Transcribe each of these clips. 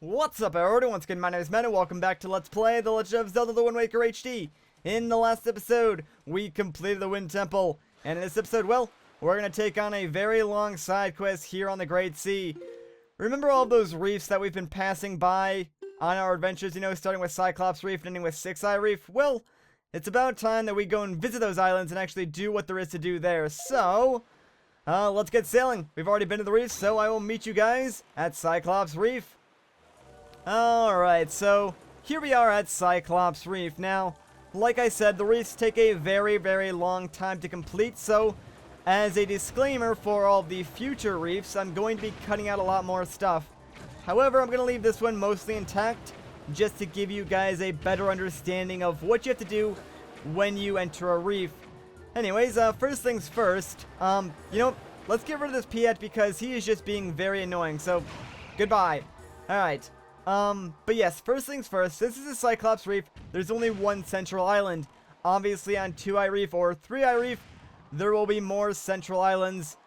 What's up, everybody? Once again, my name is Matt, and welcome back to Let's Play The Legend of Zelda The Wind Waker HD. In the last episode, we completed the Wind Temple, and in this episode, well, we're going to take on a very long side quest here on the Great Sea. Remember all those reefs that we've been passing by on our adventures, starting with Cyclops Reef and ending with Sixi Reef? Well, it's about time that we go and visit those islands and actually do what there is to do there. So, let's get sailing. We've already been to the reefs, so I will meet you guys at Cyclops Reef. Alright, so here we are at Cyclops Reef. Now, like I said, the reefs take a very, very long time to complete, so as a disclaimer for all the future reefs, I'm going to be cutting out a lot more stuff. However, I'm going to leave this one mostly intact, just to give you guys a better understanding of what you have to do when you enter a reef. Anyways, first things first, let's get rid of this Piet because he is just being very annoying, so goodbye. Alright. But yes, first things first, this is a Cyclops Reef. There's only one central island. Obviously on Twoi Reef or Threei Reef, there will be more central islands,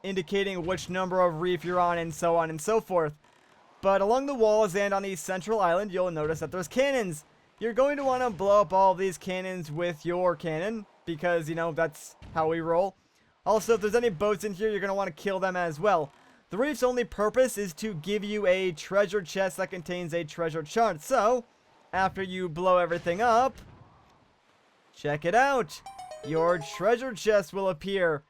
indicating which number of reef you're on and so on and so forth. But along the walls and on the central island, you'll notice that there's cannons. You're going to want to blow up all of these cannons with your cannon, because, that's how we roll. Also, if there's any boats in here, you're going to want to kill them as well. The reef's only purpose is to give you a treasure chest that contains a treasure chart. So, after you blow everything up, check it out. Your treasure chest will appear.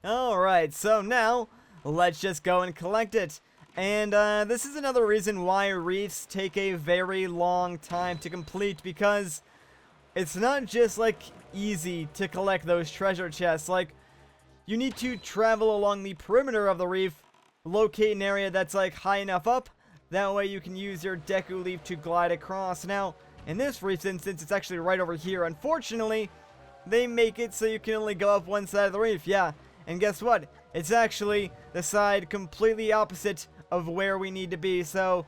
Alright, so now, let's just go and collect it. And this is another reason why reefs take a very long time to complete, because it's not just, easy to collect those treasure chests. You need to travel along the perimeter of the reef, locate an area that's high enough up, that way you can use your Deku Leaf to glide across. Now, in this reef's instance, it's actually right over here. Unfortunately, they make it so you can only go up one side of the reef, yeah. And guess what? It's actually the side completely opposite of where we need to be, so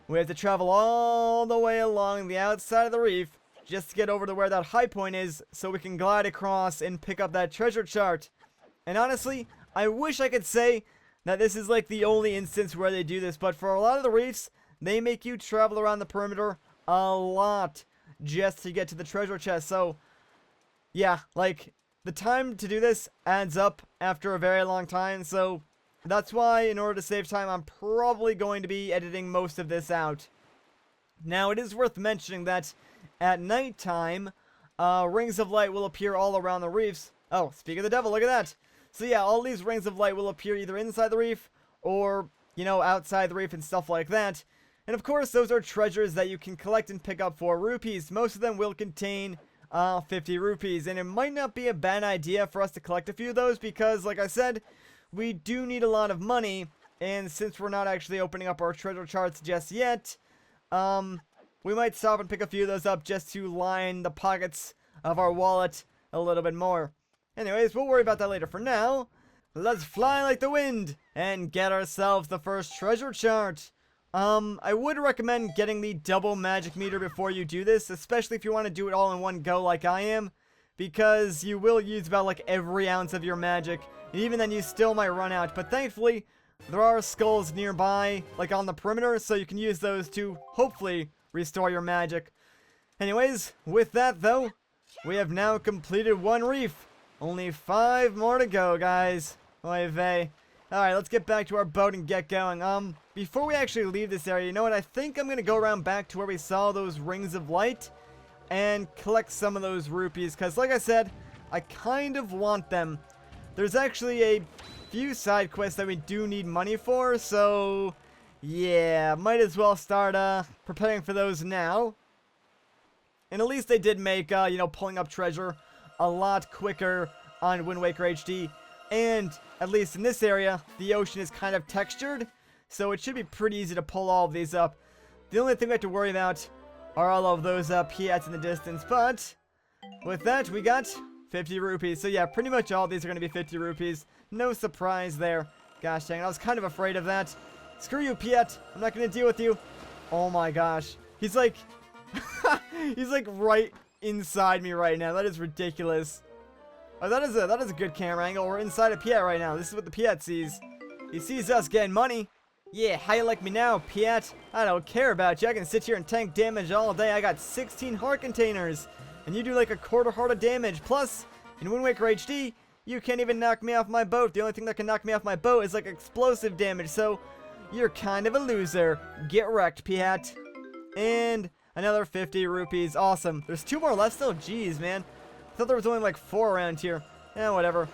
we have to travel all the way along the outside of the reef just to get over to where that high point is, so we can glide across and pick up that treasure chart. And honestly, I wish I could say that this is the only instance where they do this, but for a lot of the reefs, they make you travel around the perimeter a lot just to get to the treasure chest. So yeah, the time to do this adds up after a very long time, so that's why, in order to save time, I'm probably going to be editing most of this out. Now, it is worth mentioning that at nighttime, rings of light will appear all around the reefs. Oh, speak of the devil, look at that. So yeah, all these rings of light will appear either inside the reef or, outside the reef and stuff like that. And of course, those are treasures that you can collect and pick up for rupees. Most of them will contain 50 rupees. And it might not be a bad idea for us to collect a few of those because, like I said, we do need a lot of money. And since we're not actually opening up our treasure charts just yet, we might stop and pick a few of those up just to line the pockets of our wallet a little bit more. Anyways, we'll worry about that later. For now, let's fly like the wind and get ourselves the first treasure chart. I would recommend getting the double magic meter before you do this, especially if you want to do it all in one go like I am, because you will use about every ounce of your magic, and even then you still might run out. But thankfully, there are skulls nearby, on the perimeter, so you can use those to hopefully restore your magic. Anyways, with that though, we have now completed one reef. Only 5 more to go, guys. Oy vey. Alright, let's get back to our boat and get going. Before we actually leave this area, you know what? I think I'm going to go around back to where we saw those rings of light and collect some of those rupees. Because, like I said, I kind of want them. There's actually a few side quests that we do need money for. So, yeah, might as well start preparing for those now. And at least they did make, pulling up treasure a lot quicker on Wind Waker HD, and at least in this area, the ocean is kind of textured, so it should be pretty easy to pull all of these up. The only thing we have to worry about are all of those Piats in the distance, but with that, we got 50 rupees. So yeah, pretty much all of these are going to be 50 rupees. No surprise there. Gosh dang it, I was kind of afraid of that. Screw you, Piat. I'm not going to deal with you. Oh my gosh. He's he's right inside me right now. That is ridiculous. Oh, that is a good camera angle. We're inside a Piat right now. This is what the Piat sees. He sees us getting money. Yeah, how you like me now, Piat? I don't care about you. I can sit here and tank damage all day. I got 16 heart containers, and you do like a quarter heart of damage. Plus, in Wind Waker HD, you can't even knock me off my boat. The only thing that can knock me off my boat is like explosive damage, so you're kind of a loser. Get wrecked, Piat. And another 50 rupees. Awesome. There's 2 more left still. Jeez, man. I thought there was only like 4 around here. Yeah, whatever.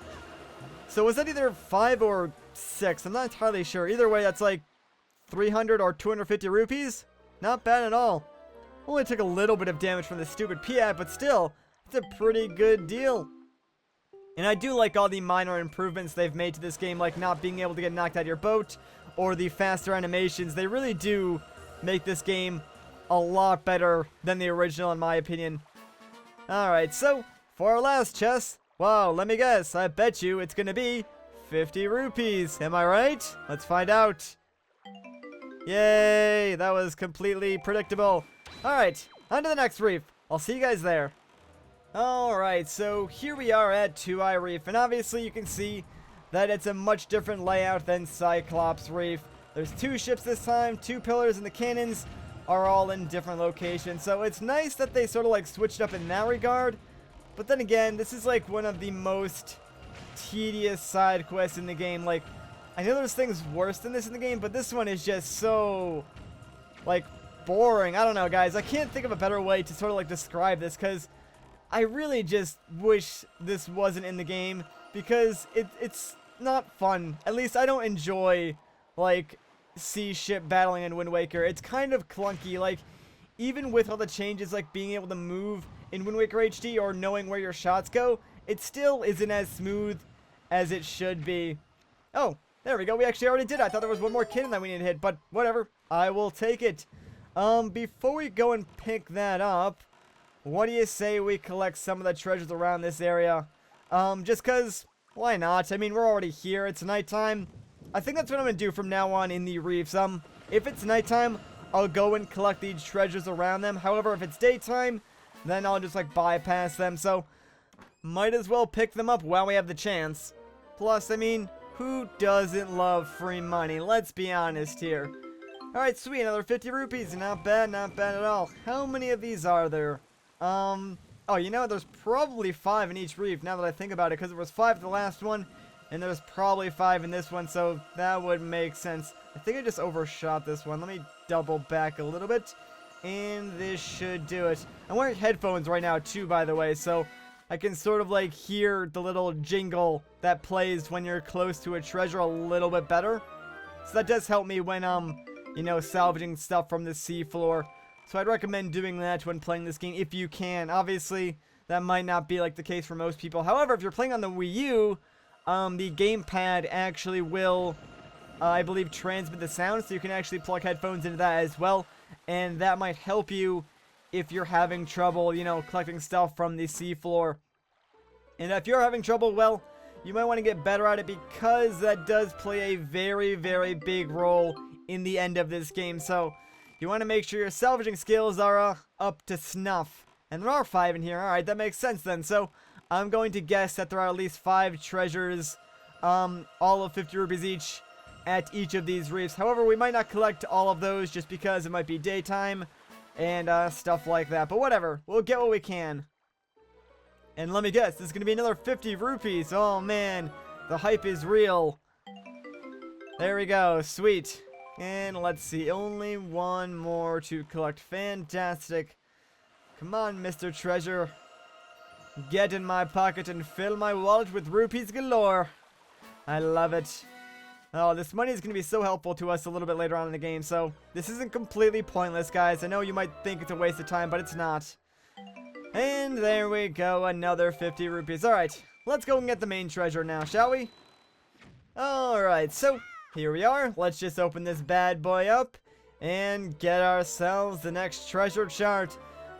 So was that either 5 or 6? I'm not entirely sure. Either way, that's like 300 or 250 rupees. Not bad at all. Only took a little bit of damage from the stupid Piat, but still, it's a pretty good deal. And I do like all the minor improvements they've made to this game, like not being able to get knocked out of your boat, or the faster animations. They really do make this game a lot better than the original, in my opinion. Alright, so, for our last chest, wow, let me guess, I bet you it's gonna be 50 rupees. Am I right? Let's find out. Yay, that was completely predictable. Alright, on to the next reef. I'll see you guys there. Alright, so here we are at Twoi Reef, and obviously you can see that it's a much different layout than Cyclops Reef. There's 2 ships this time, 2 pillars, and the cannons are all in different locations. So it's nice that they sort of like switched up in that regard. But then again, this is like one of the most tedious side quests in the game. Like, I know there's things worse than this in the game, but this one is just so, like, boring. I don't know, guys. I can't think of a better way to sort of like describe this, because I really just wish this wasn't in the game, because it's not fun. At least I don't enjoy, like, sea ship battling in Wind Waker. It's kind of clunky. Like, even with all the changes, like being able to move in Wind Waker HD or knowing where your shots go, it still isn't as smooth as it should be. Oh, there we go. We actually already did it. I thought there was one more cannon that we need to hit, but whatever. I will take it. Before we go and pick that up, what do you say we collect some of the treasures around this area? Just because, why not? I mean, we're already here. It's nighttime. I think that's what I'm going to do from now on in the reefs. If it's nighttime, I'll go and collect these treasures around them. However, if it's daytime, then I'll just, like, bypass them. So, might as well pick them up while we have the chance. Plus, I mean, who doesn't love free money? Let's be honest here. Alright, sweet. Another 50 rupees. Not bad at all. How many of these are there? Oh, you know, there's probably 5 in each reef, now that I think about it, because there was 5 in the last one, and there's probably 5 in this one, so that would make sense. I think I just overshot this one. Let me double back a little bit, and this should do it. I'm wearing headphones right now, too, by the way, so I can sort of, like, hear the little jingle that plays when you're close to a treasure a little bit better. So that does help me when, you know, salvaging stuff from the seafloor. So I'd recommend doing that when playing this game if you can. Obviously, that might not be like the case for most people. However, if you're playing on the Wii U, the gamepad actually will, I believe, transmit the sound. So you can actually plug headphones into that as well. And that might help you if you're having trouble, you know, collecting stuff from the seafloor. And if you're having trouble, well, you might want to get better at it, because that does play a very, very big role in the end of this game. So you want to make sure your salvaging skills are up to snuff. And there are 5 in here. Alright, that makes sense then. So I'm going to guess that there are at least 5 treasures, all of 50 rupees each, at each of these reefs. However, we might not collect all of those just because it might be daytime and stuff like that. But whatever, we'll get what we can. And let me guess, this is going to be another 50 rupees. Oh man, the hype is real. There we go, sweet. And let's see, only one more to collect. Fantastic. Come on, Mr. Treasure. Get in my pocket and fill my wallet with rupees galore. I love it. Oh, this money is going to be so helpful to us a little bit later on in the game, so this isn't completely pointless, guys. I know you might think it's a waste of time, but it's not. And there we go, another 50 rupees. Alright, let's go and get the main treasure now, shall we? Alright, so here we are. Let's just open this bad boy up and get ourselves the next treasure chart.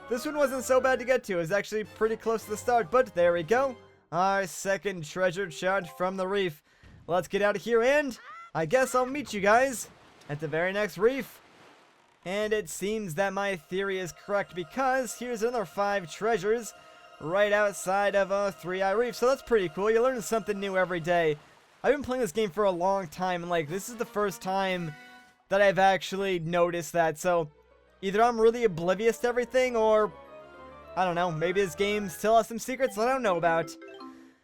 This one wasn't so bad to get to. It was actually pretty close to the start, but there we go. Our second treasure chart from the reef. Let's get out of here, and I guess I'll meet you guys at the very next reef. And it seems that my theory is correct, because here's another 5 treasures right outside of Threei Reef. So that's pretty cool. You learn something new every day. I've been playing this game for a long time, and like, this is the first time that I've actually noticed that. So either I'm really oblivious to everything, or I don't know, maybe this game still has some secrets I don't know about.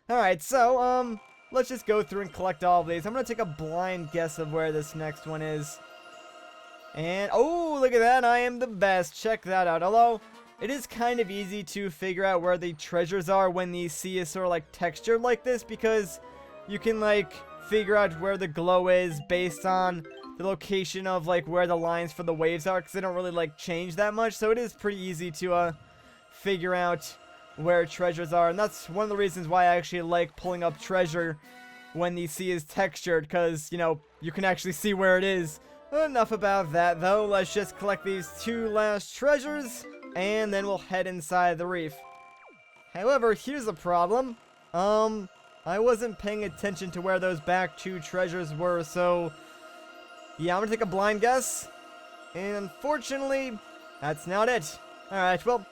Alright, so let's just go through and collect all of these. I'm gonna take a blind guess of where this next one is. And oh, look at that, I am the best. Check that out. Although it is kind of easy to figure out where the treasures are when the sea is sort of like textured like this, because you can like figure out where the glow is based on the location of like where the lines for the waves are, because they don't really like change that much. So it is pretty easy to figure out where treasures are, and that's one of the reasons why I actually like pulling up treasure when the sea is textured, because, you know, you can actually see where it is. Enough about that, though. Let's just collect these 2 last treasures, and then we'll head inside the reef. However, here's the problem. I wasn't paying attention to where those back 2 treasures were, so yeah, I'm gonna take a blind guess, and unfortunately, that's not it. Alright, well,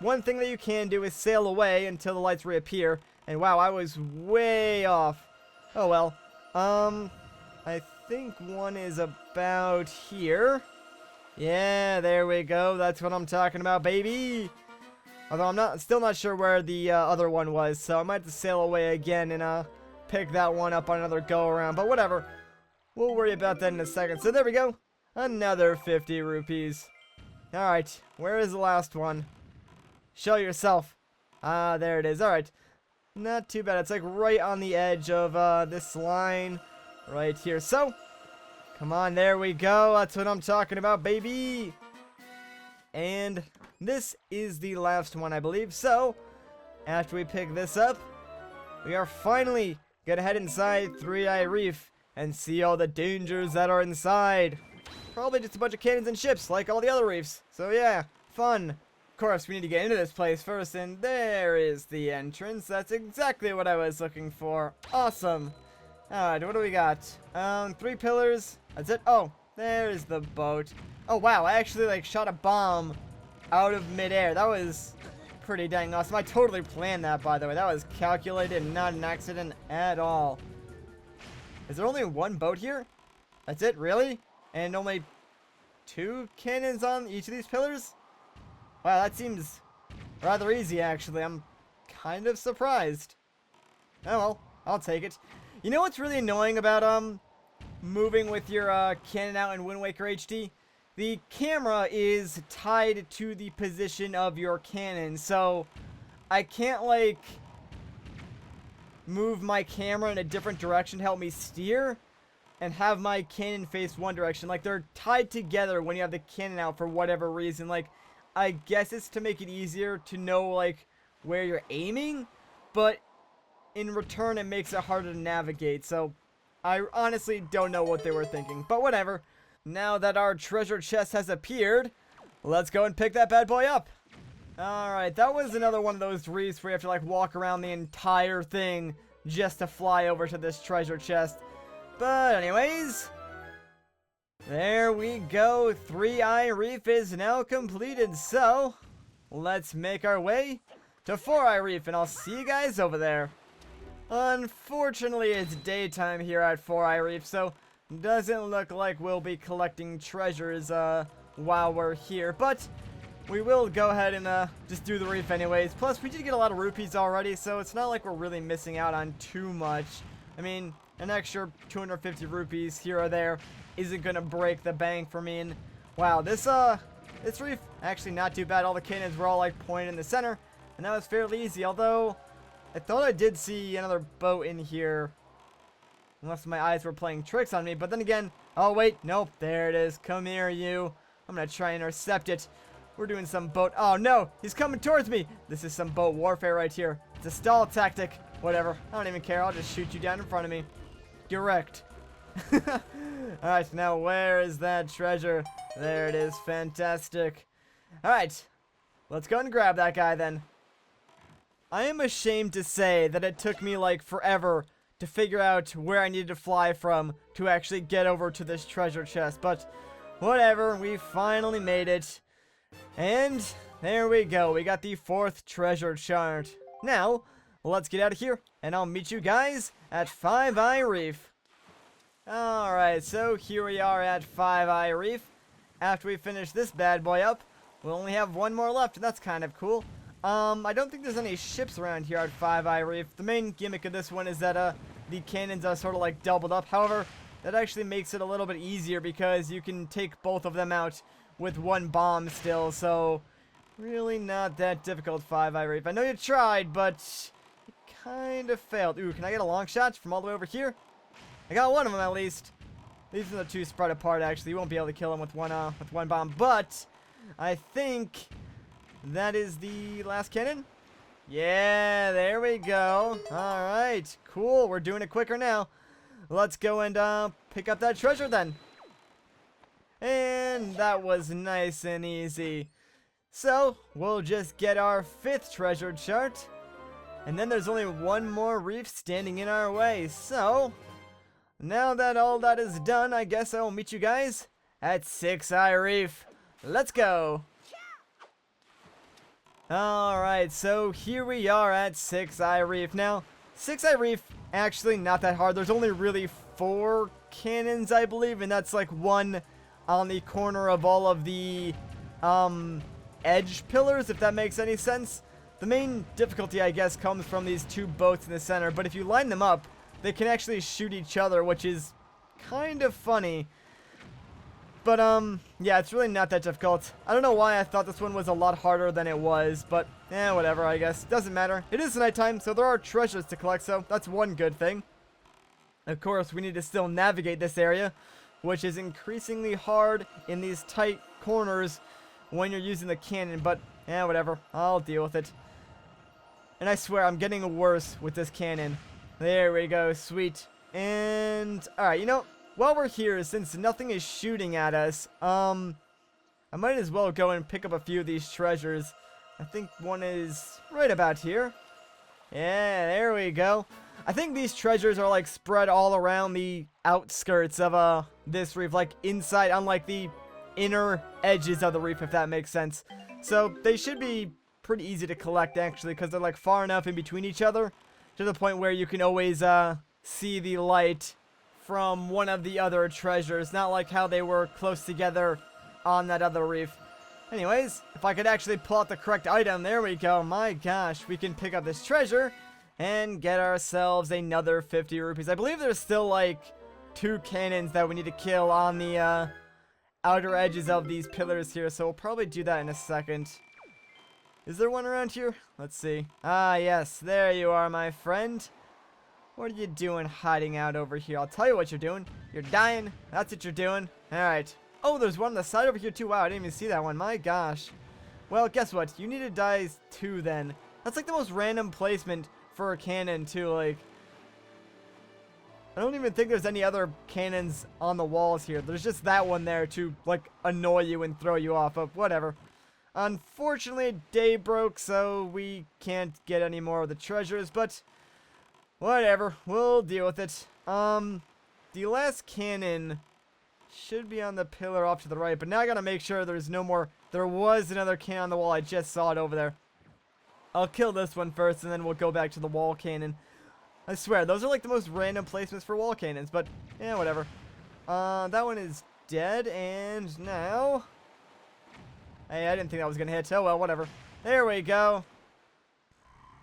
one thing that you can do is sail away until the lights reappear. And wow, I was way off. Oh well. I think one is about here. Yeah, there we go. That's what I'm talking about, baby. Although I'm still not sure where the other one was, so I might have to sail away again and pick that one up on another go around. But whatever. We'll worry about that in a second. So there we go. Another 50 rupees. Alright, where is the last one? Show yourself. Ah, there it is. Alright. Not too bad. It's like right on the edge of this line. Right here. So, come on. There we go. That's what I'm talking about, baby. And this is the last one, I believe. So, after we pick this up, we are finally gonna head inside Threei Reef and see all the dangers that are inside. Probably just a bunch of cannons and ships, like all the other reefs. So yeah, fun. Of course, we need to get into this place first, and there is the entrance. That's exactly what I was looking for. Awesome. Alright, what do we got? 3 pillars. That's it. Oh, there's the boat. Oh, wow, I actually, like, shot a bomb out of midair. That was pretty dang awesome. I totally planned that, by the way. That was calculated, not an accident at all. Is there only 1 boat here? That's it, really? And only 2 cannons on each of these pillars? Wow, that seems rather easy, actually. I'm kind of surprised. Oh well, I'll take it. You know what's really annoying about moving with your cannon out in Wind Waker HD? The camera is tied to the position of your cannon, so I can't like move my camera in a different direction to help me steer and have my cannon face one direction. Like, they're tied together when you have the cannon out for whatever reason. Like, I guess it's to make it easier to know, like, where you're aiming, but in return, it makes it harder to navigate, so I honestly don't know what they were thinking, but whatever. Now that our treasure chest has appeared, let's go and pick that bad boy up. Alright, that was another one of those reefs where you have to, like, walk around the entire thing just to fly over to this treasure chest. But anyways, there we go. Threei Reef is now completed, so let's make our way to Fouri Reef, and I'll see you guys over there. Unfortunately, it's daytime here at Fouri Reef, so doesn't look like we'll be collecting treasures while we're here, but we will go ahead and just do the reef anyways. Plus, we did get a lot of rupees already, so it's not like we're really missing out on too much. I mean, an extra 250 rupees here or there isn't gonna break the bank for me. And wow, this reef actually not too bad. All the cannons were all like pointed in the center, and that was fairly easy. Although I thought I did see another boat in here, unless my eyes were playing tricks on me. But then again, oh wait, nope, there it is. Come here, you. I'm gonna try and intercept it. We're doing some boat. Oh no, he's coming towards me. This is some boat warfare right here. It's a stall tactic. Whatever. I don't even care. I'll just shoot you down in front of me. Direct. Alright, now where is that treasure? There it is. Fantastic. Alright. Let's go and grab that guy then. I am ashamed to say that it took me like forever to figure out where I needed to fly from to actually get over to this treasure chest. But whatever. We finally made it. And there we go. We got the 4th treasure chart. Now, let's get out of here, and I'll meet you guys at Fivei Reef. Alright, so here we are at Fivei Reef. After we finish this bad boy up, we'll only have one more left, and that's kind of cool. I don't think there's any ships around here at Fivei Reef. The main gimmick of this one is that the cannons are sort of like doubled up. However, that actually makes it a little bit easier because you can take both of them out with one bomb still, so really not that difficult, Fivei Reef. I know you tried, but you kind of failed. Ooh, can I get a long shot from all the way over here? I got one of them at least. These are the two spread apart, actually. You won't be able to kill them with one bomb, but I think that is the last cannon. Yeah, there we go. Alright, cool. We're doing it quicker now. Let's go and pick up that treasure then. And that was nice and easy. So, we'll just get our 5th treasure chart. And then there's only one more reef standing in our way. So, now that all that is done, I guess I will meet you guys at Sixi Reef. Let's go. Alright, so here we are at Sixi Reef. Now, Sixi Reef, actually not that hard. There's only really 4 cannons, I believe, and that's like one on the corner of all of the edge pillars, if that makes any sense. The main difficulty, I guess, comes from these 2 boats in the center, but if you line them up, they can actually shoot each other, which is kind of funny. But, yeah, it's really not that difficult. I don't know why I thought this one was a lot harder than it was, but, whatever, I guess. Doesn't matter. It is nighttime, so there are treasures to collect, so that's one good thing. Of course, we need to still navigate this area, which is increasingly hard in these tight corners when you're using the cannon, but, whatever. I'll deal with it. And I swear, I'm getting worse with this cannon. There we go, sweet. And, alright, you know, while we're here, since nothing is shooting at us, I might as well go and pick up a few of these treasures. I think one is right about here. Yeah, there we go. I think these treasures are, like, spread all around the outskirts of, this reef, like, inside, unlike the inner edges of the reef, if that makes sense. So, they should be pretty easy to collect, actually, because they're, like, far enough in between each other to the point where you can always, see the light from one of the other treasures, not like how they were close together on that other reef. Anyways, if I could actually pull out the correct item, there we go. My gosh, we can pick up this treasure and get ourselves another 50 rupees. I believe there's still like 2 cannons that we need to kill on the outer edges of these pillars here, so we'll probably do that in a second. Is there one around here? Let's see. Ah, yes, there you are, my friend. What are you doing hiding out over here? I'll tell you what you're doing. You're dying. That's what you're doing. Alright. Oh, there's one on the side over here too. Wow, I didn't even see that one. My gosh. Well, guess what? You need to die too then. That's like the most random placement for a cannon too. Like, I don't even think there's any other cannons on the walls here. There's just that one there to, like, annoy you and throw you off. But whatever. Unfortunately, day broke, so we can't get any more of the treasures, but whatever, we'll deal with it. The last cannon should be on the pillar off to the right, but now I gotta make sure there's no more. There was another cannon on the wall, I just saw it over there. I'll kill this one first, and then we'll go back to the wall cannon. I swear, those are like the most random placements for wall cannons, but, whatever. That one is dead, and now... Hey, I didn't think that was gonna hit. Oh well, whatever. There we go.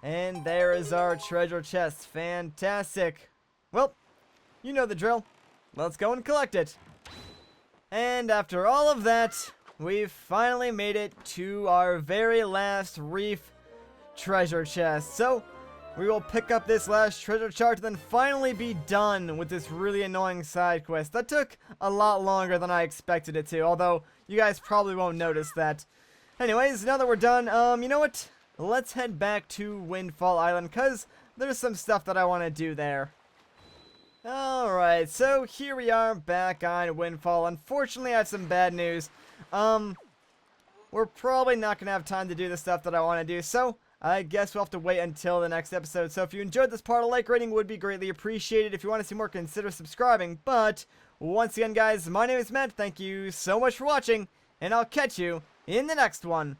And there is our treasure chest. Fantastic. Well, you know the drill. Let's go and collect it. And after all of that, we've finally made it to our very last reef treasure chest. So, we will pick up this last treasure chart and then finally be done with this really annoying side quest. That took a lot longer than I expected it to, although you guys probably won't notice that. Anyways, now that we're done, you know what? Let's head back to Windfall Island, because there's some stuff that I want to do there. Alright, so here we are back on Windfall. Unfortunately, I have some bad news. We're probably not going to have time to do the stuff that I want to do, so I guess we'll have to wait until the next episode. So if you enjoyed this part, a like rating would be greatly appreciated. If you want to see more, consider subscribing. But once again, guys, my name is Matt. Thank you so much for watching, and I'll catch you in the next one.